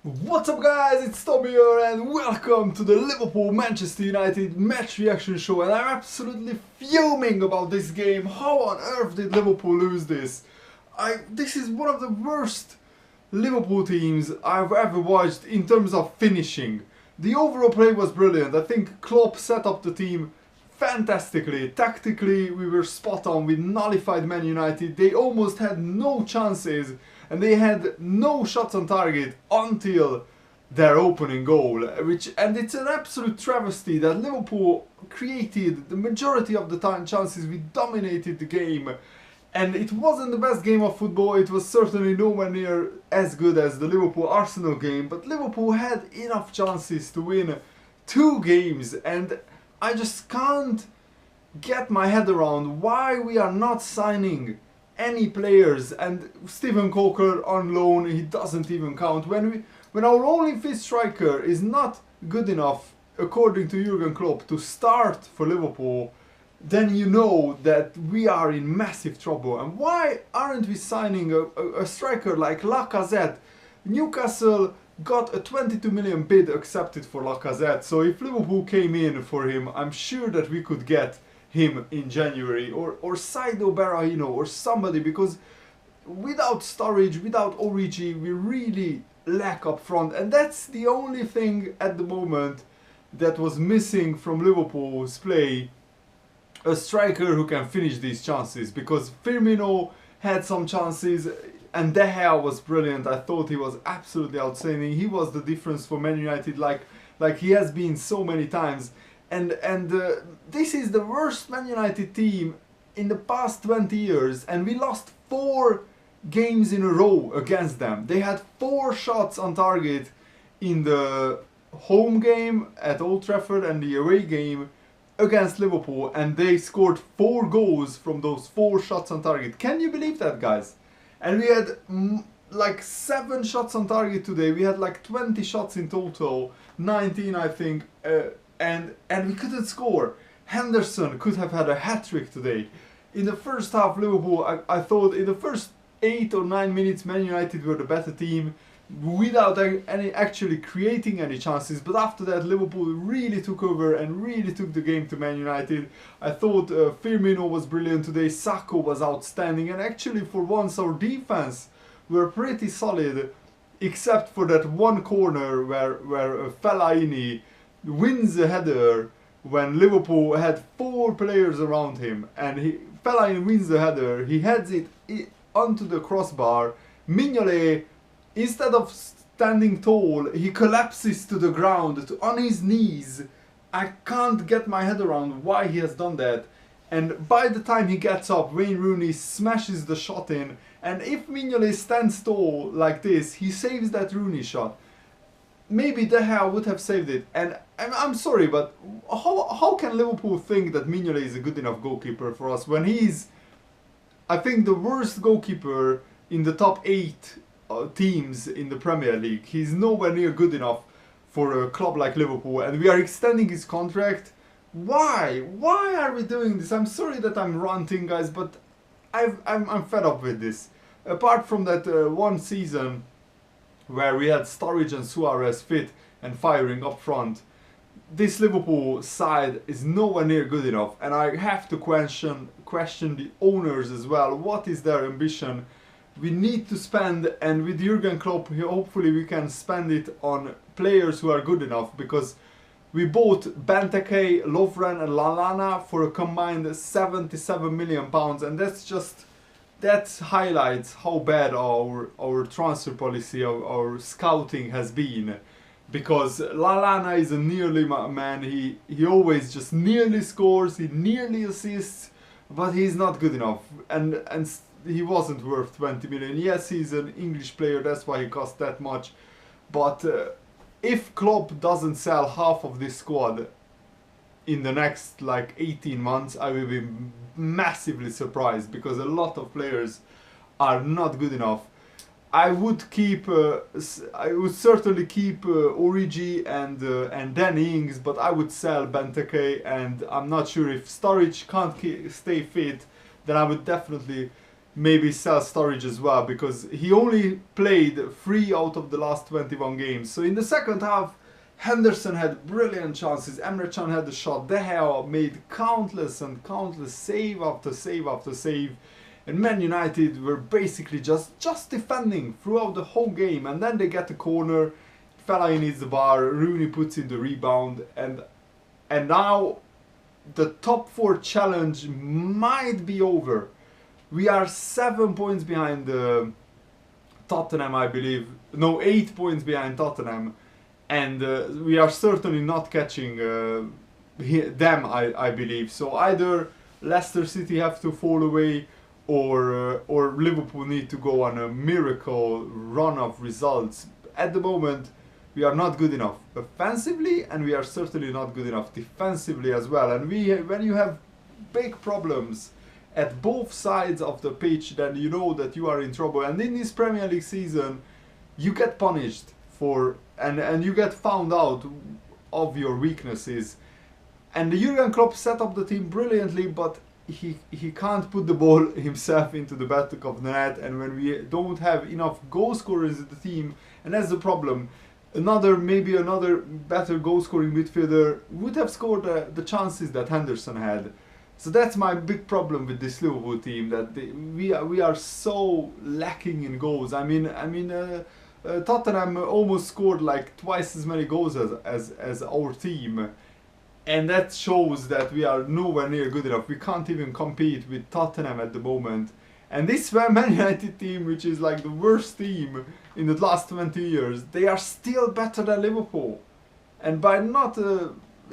What's up guys, it's Tommy here and welcome to the Liverpool-Manchester United match reaction show, and I'm absolutely fuming about this game. How on earth did Liverpool lose this? This is one of the worst Liverpool teams I've ever watched in terms of finishing. The overall play was brilliant. I think Klopp set up the team fantastically. Tactically we were spot on. We nullified Man United. They almost had no chances and they had no shots on target until their opening goal, and it's an absolute travesty that Liverpool created the majority of the time chances. We dominated the game and it wasn't the best game of football. It was certainly nowhere near as good as the Liverpool-Arsenal game, but Liverpool had enough chances to win 2 games, and I just can't get my head around why we are not signing any players. And Steven Coker on loan, he doesn't even count. When our only fifth striker is not good enough, according to Jurgen Klopp, to start for Liverpool, then you know that we are in massive trouble. And why aren't we signing a striker like Lacazette? Newcastle got a 22 million bid accepted for Lacazette, so if Liverpool came in for him, I'm sure that we could get him in January, or Saido Berahino or somebody, because without Sturridge, without Origi, we really lack up front, and that's the only thing at the moment that was missing from Liverpool's play. A striker who can finish these chances, because Firmino had some chances and De Gea was brilliant. I thought he was absolutely outstanding. He was the difference for Man United, like he has been so many times. And this is the worst Man United team in the past 20 years, and we lost 4 games in a row against them. They had 4 shots on target in the home game at Old Trafford and the away game against Liverpool, and they scored 4 goals from those 4 shots on target. Can you believe that, guys? And we had like 7 shots on target today. We had like 20 shots in total, 19 I think, and we couldn't score. Henderson could have had a hat-trick today. In the first half, Liverpool, I thought in the first 8 or 9 minutes Man United were the better team without actually creating any chances, but after that Liverpool really took over and really took the game to Man United. I thought Firmino was brilliant today, Sako was outstanding, and actually for once our defense were pretty solid, except for that one corner where Fellaini wins a header when Liverpool had 4 players around him, and Fellaini wins the header, he heads it onto the crossbar. Mignolet, instead of standing tall, he collapses to the ground on his knees. I can't get my head around why he has done that. And by the time he gets up, Wayne Rooney smashes the shot in, and if Mignolet stands tall like this, he saves that Rooney shot. Maybe De Gea would have saved it, and I'm sorry, but how can Liverpool think that Mignolet is a good enough goalkeeper for us when he's, I think, the worst goalkeeper in the top 8 teams in the Premier League? He's nowhere near good enough for a club like Liverpool, and we are extending his contract. Why? Why are we doing this? I'm sorry that I'm ranting, guys, but I'm fed up with this. Apart from that one season where we had Sturridge and Suarez fit and firing up front, this Liverpool side is nowhere near good enough, and I have to question the owners as well. What is their ambition? We need to spend, and with Jurgen Klopp, hopefully we can spend it on players who are good enough, because we bought Benteke, Lovren and Lallana for a combined 77 million pounds, and that highlights how bad our transfer policy, our scouting has been. Because Lallana is a nearly man, he always just nearly scores, he nearly assists, but he's not good enough, and he wasn't worth 20 million. Yes, he's an English player, that's why he cost that much, but if Klopp doesn't sell half of this squad in the next like 18 months, I will be massively surprised, because a lot of players are not good enough. I would certainly keep Origi and Danny Ings, but I would sell Benteke, and I'm not sure if Sturridge can't stay fit, then I would definitely maybe sell Sturridge as well, because he only played 3 out of the last 21 games. So in the second half, Henderson had brilliant chances, Emre Can had the shot, De Gea made countless and countless save after save after save, and Man United were basically just defending throughout the whole game, and then they get the corner, Fellaini hits the bar, Rooney puts in the rebound, and now the top 4 challenge might be over. We are 7 points behind Tottenham, I believe. No, 8 points behind Tottenham. And we are certainly not catching them, I believe. So either Leicester City have to fall away, or Liverpool need to go on a miracle run of results. At the moment, we are not good enough offensively, and we are certainly not good enough defensively as well. And when you have big problems at both sides of the pitch, then you know that you are in trouble. And in this Premier League season, you get punished for and you get found out of your weaknesses. And Jurgen Klopp set up the team brilliantly, but he can't put the ball himself into the back of the net. And when we don't have enough goal scorers in the team, and that's the problem. Maybe another better goal scoring midfielder would have scored the chances that Henderson had. So that's my big problem with this Liverpool team, that we are so lacking in goals. I mean, Tottenham almost scored like twice as many goals as our team, and that shows that we are nowhere near good enough. We can't even compete with Tottenham at the moment. And this Man United team, which is like the worst team in the last 20 years, they are still better than Liverpool. And by not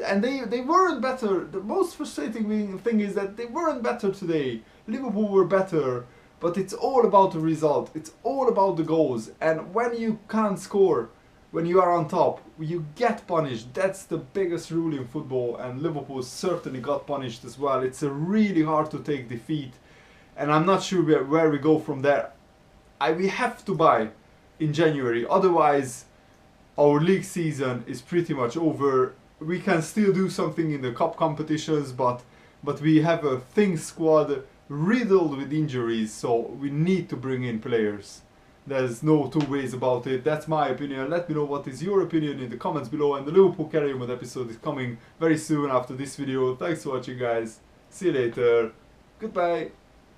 and they weren't better. The most frustrating thing is that they weren't better today. Liverpool were better, but it's all about the result. It's all about the goals. And when you can't score, when you are on top, you get punished. That's the biggest rule in football, and Liverpool certainly got punished as well. It's a really hard to take defeat, and I'm not sure where we go from there. We have to buy in January, otherwise our league season is pretty much over. We can still do something in the cup competitions, but we have a thin squad riddled with injuries, so we need to bring in players. There's no two ways about it. That's my opinion. Let me know what is your opinion in the comments below, and the Liverpool Carry Mode episode is coming very soon after this video. Thanks for watching, guys. See you later. Goodbye.